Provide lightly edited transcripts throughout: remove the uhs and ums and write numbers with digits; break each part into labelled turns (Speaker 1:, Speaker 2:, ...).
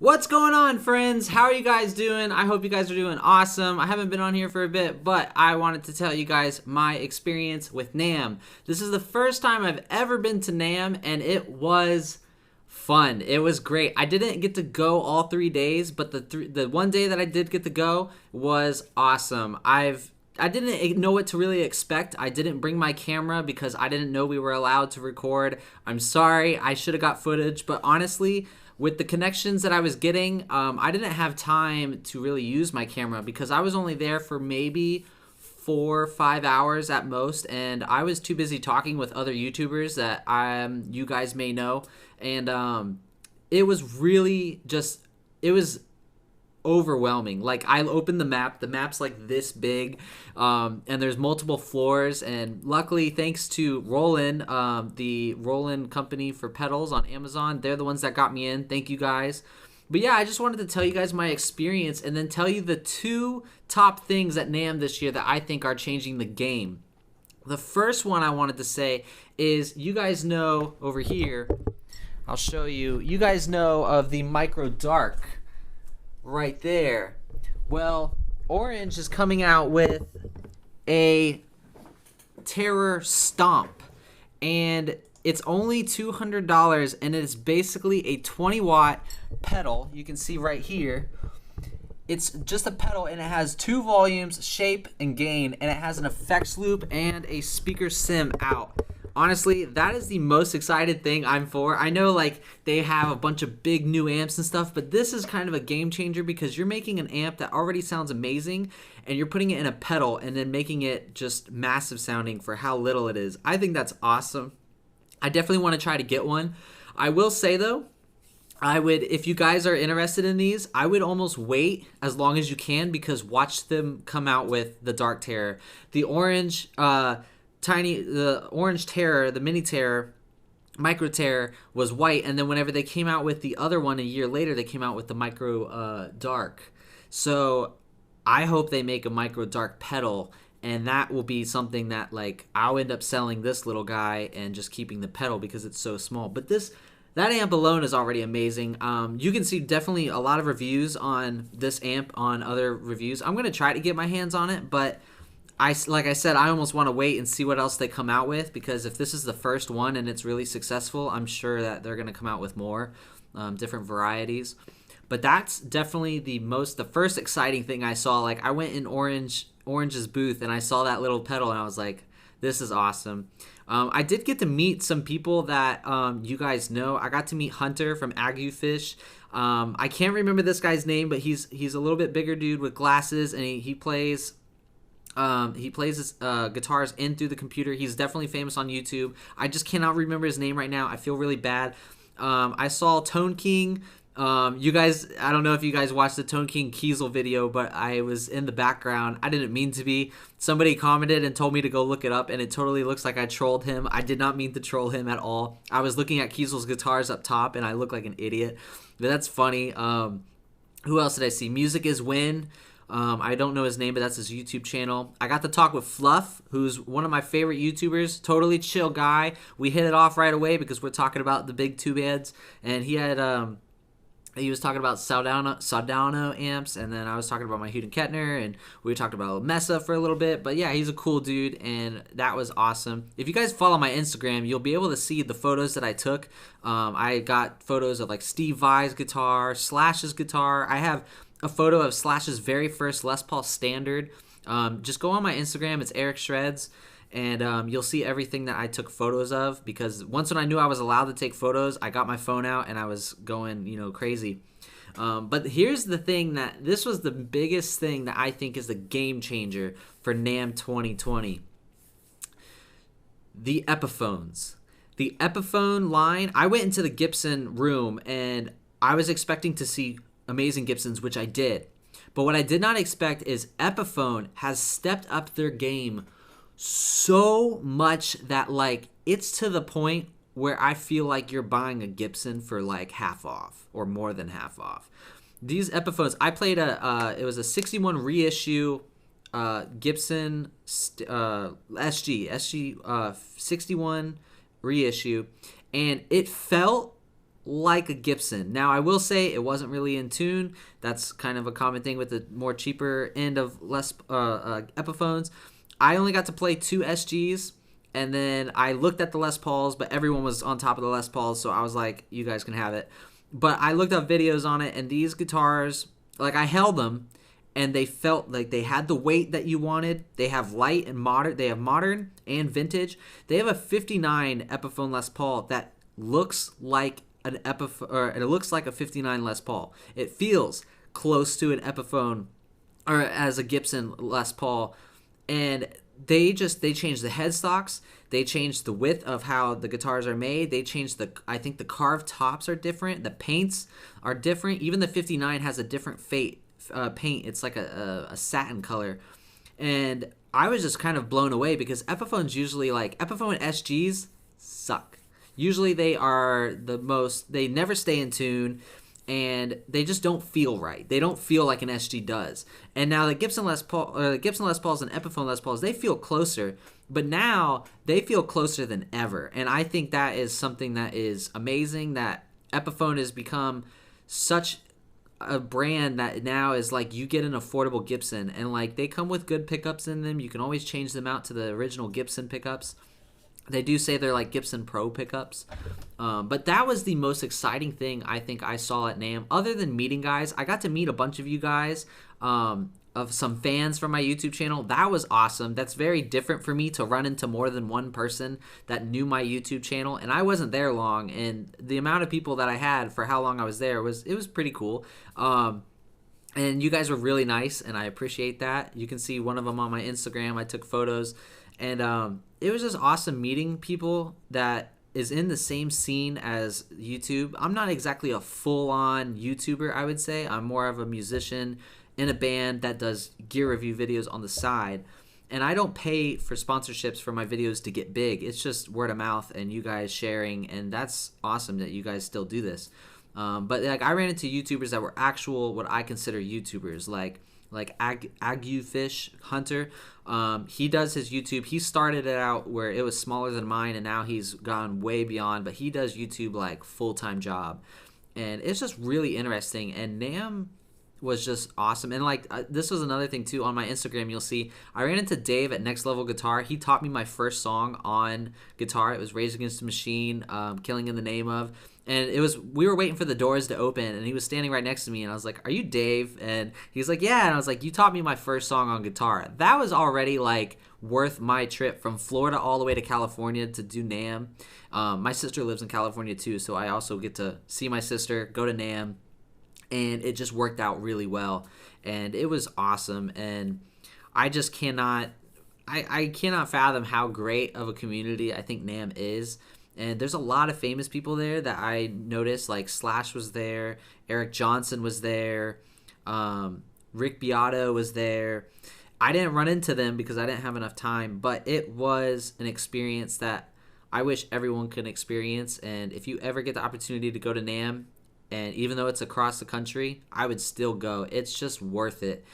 Speaker 1: What's going on, friends? How are you guys doing? I hope you guys are doing awesome. I haven't been on here for a bit, but I wanted to tell you guys my experience with NAMM. This is the first time I've ever been to NAMM, and it was fun. It was great. I didn't get to go all 3 days, but the one day that I did get to go was awesome. I didn't know what to really expect. I didn't bring my camera because I didn't know we were allowed to record. I'm sorry. I should have got footage, but honestly, with the connections that I was getting, I didn't have time to really use my camera because I was only there for maybe 4 or 5 hours at most, and I was too busy talking with other YouTubers that you guys may know, and it was really just, it was overwhelming. Like, I opened the map's like this big, and there's multiple floors, and luckily, thanks to Roland, the Roland company for pedals on Amazon, they're the ones that got me in. Thank you guys. But yeah, I just wanted to tell you guys my experience and then tell you the 2 top things at NAMM this year that I think are changing the game. The first one I wanted to say is, you guys know over here, I'll show you, you guys know of the Micro Dark right there. Well, Orange is coming out with a Terror Stomp, and it's only $200, and it's basically a 20-watt pedal. You can see right here. It's just a pedal, and it has 2 volumes, shape and gain, and it has an effects loop and a speaker sim out. Honestly, that is the most excited thing I'm for. I know, like, they have a bunch of big new amps and stuff, but this is kind of a game changer because you're making an amp that already sounds amazing and you're putting it in a pedal and then making it just massive sounding for how little it is. I think that's awesome. I definitely want to try to get one. I will say, though, if you guys are interested in these, I would almost wait as long as you can because watch them come out with the Dark Terror. The Orange the Orange Terror, the Mini Terror, Micro Terror was white, and then whenever they came out with the other one a year later, they came out with the Micro Dark. So I hope they make a Micro Dark pedal, and that will be something that, like, I'll end up selling this little guy and just keeping the pedal because it's so small. But that amp alone is already amazing. You can see definitely a lot of reviews on this amp on other reviews. I'm going to try to get my hands on it, but like I said, I almost want to wait and see what else they come out with, because if this is the first one and it's really successful, I'm sure that they're going to come out with more different varieties. But that's definitely the first exciting thing I saw. Like, I went in Orange's booth and I saw that little pedal and I was like, this is awesome. I did get to meet some people that you guys know. I got to meet Hunter from Aguefish. I can't remember this guy's name, but he's a little bit bigger dude with glasses, and he plays his guitars in through the computer. He's definitely famous on YouTube. I just cannot remember his name right now. I feel really bad. I saw Tone King. You guys, I don't know if you guys watched the Tone King Kiesel video, but I was in the background. I didn't mean to be. Somebody commented and told me to go look it up, and it totally looks like I trolled him. I did not mean to troll him at all. I was looking at Kiesel's guitars up top, and I look like an idiot. But that's funny. Who else did I see? Music is Win. I don't know his name, but that's his YouTube channel. I got to talk with Fluff, who's one of my favorite YouTubers. Totally chill guy. We hit it off right away because we're talking about the big tube heads, and he was talking about Saldano amps, and then I was talking about my Huden Kettner, and we talked about Mesa for a little bit. But yeah, he's a cool dude, and that was awesome. If you guys follow my Instagram, you'll be able to see the photos that I took. I got photos of, like, Steve Vai's guitar, Slash's guitar. I have a photo of Slash's very first Les Paul Standard. Just go on my Instagram. It's Eric Shreds. And you'll see everything that I took photos of, because once when I knew I was allowed to take photos, I got my phone out and I was going, crazy. But here's the thing, that this was the biggest thing that I think is the game changer for NAMM 2020. The Epiphones. The Epiphone line, I went into the Gibson room and I was expecting to see amazing Gibsons, which I did. But what I did not expect is Epiphone has stepped up their game so much that, like, it's to the point where I feel like you're buying a Gibson for, like, half off or more than half off. These Epiphones, I played it was a 61 reissue Gibson SG 61 reissue, and it felt like a Gibson. Now, I will say it wasn't really in tune. That's kind of a common thing with the more cheaper end of Epiphones. I only got to play 2 SGs, and then I looked at the Les Pauls, but everyone was on top of the Les Pauls, so I was like, you guys can have it. But I looked up videos on it, and these guitars, like, I held them, and they felt like they had the weight that you wanted. They have light and modern. They have modern and vintage. They have a 59 Epiphone Les Paul that looks like an or it looks like a 59 Les Paul. It feels close to an Epiphone or as a Gibson Les Paul, and they changed the headstocks. They changed the width of how the guitars are made. They changed I think the carved tops are different. The paints are different. Even the 59 has a different paint. It's like a satin color, and I was just kind of blown away because Epiphones usually, like, Epiphone SGs suck. Usually they never stay in tune, and they just don't feel right. They don't feel like an SG does. And now the Gibson Les Pauls and Epiphone Les Pauls, they feel closer, but now they feel closer than ever. And I think that is something that is amazing, that Epiphone has become such a brand that now is like, you get an affordable Gibson, and like, they come with good pickups in them. You can always change them out to the original Gibson pickups. They do say they're like Gibson Pro pickups. But that was the most exciting thing I think I saw at NAMM. Other than meeting guys, I got to meet a bunch of you guys, of some fans from my YouTube channel. That was awesome. That's very different for me to run into more than one person that knew my YouTube channel. And I wasn't there long. And the amount of people that I had for how long I was there was pretty cool. And you guys were really nice, and I appreciate that. You can see one of them on my Instagram. I took photos. And it was just awesome meeting people that is in the same scene as YouTube. I'm not exactly a full-on YouTuber, I would say. I'm more of a musician in a band that does gear review videos on the side. And I don't pay for sponsorships for my videos to get big. It's just word of mouth and you guys sharing, and that's awesome that you guys still do this. But like, I ran into YouTubers that were actual, what I consider YouTubers, like Agufish Hunter. He does his YouTube. He started it out where it was smaller than mine, and now he's gone way beyond, but he does YouTube like full-time job, and it's just really interesting. And NAMM was just awesome. And like, this was another thing too. On my Instagram, you'll see I ran into Dave at Next Level Guitar. He taught me my first song on guitar. It was Rage Against the Machine, Killing in the Name of. And we were waiting for the doors to open, and he was standing right next to me, and I was like, "Are you Dave?" And he's like, "Yeah." And I was like, "You taught me my first song on guitar." That was already like worth my trip from Florida all the way to California to do NAMM. My sister lives in California too, so I also get to see my sister, go to NAMM, and it just worked out really well, and it was awesome. And I just cannot fathom how great of a community I think NAMM is. And there's a lot of famous people there that I noticed, like Slash was there, Eric Johnson was there, Rick Beato was there. I didn't run into them because I didn't have enough time, but it was an experience that I wish everyone could experience. And if you ever get the opportunity to go to NAMM, and even though it's across the country, I would still go. It's just worth it.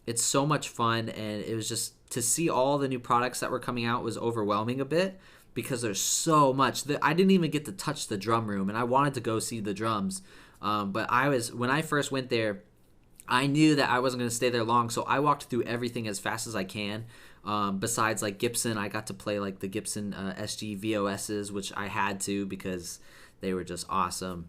Speaker 1: It's so much fun, and it was just, to see all the new products that were coming out was overwhelming a bit, because there's so much. I didn't even get to touch the drum room, and I wanted to go see the drums. But when I first went there, I knew that I wasn't going to stay there long, so I walked through everything as fast as I can. Besides like Gibson, I got to play like the Gibson SG VOSs, which I had to because they were just awesome.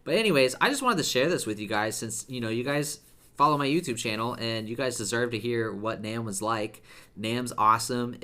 Speaker 1: But anyways, I just wanted to share this with you guys, since you guys follow my YouTube channel, and you guys deserve to hear what NAMM was like. NAMM's awesome.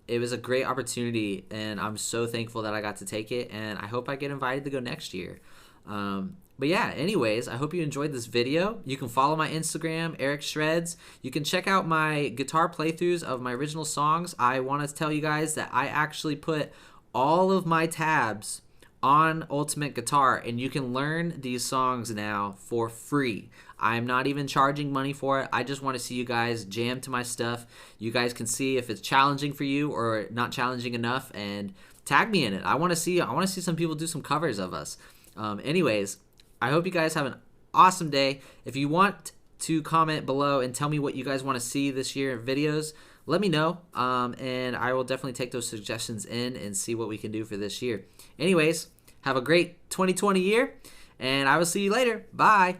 Speaker 1: It was a great opportunity, and I'm so thankful that I got to take it, and I hope I get invited to go next year. But yeah, anyways, I hope you enjoyed this video. You can follow my Instagram, Eric Shreds. You can check out my guitar playthroughs of my original songs. I want to tell you guys that I actually put all of my tabs on Ultimate Guitar, and you can learn these songs now for free. I'm not even charging money for it. I just want to see you guys jam to my stuff. You guys can see if it's challenging for you or not challenging enough, and tag me in it. I want to see some people do some covers of us. Anyways, I hope you guys have an awesome day. If you want to comment below and tell me what you guys want to see this year in videos, let me know, and I will definitely take those suggestions in and see what we can do for this year. Anyways, Have a great 2020 year, and I will see you later. Bye.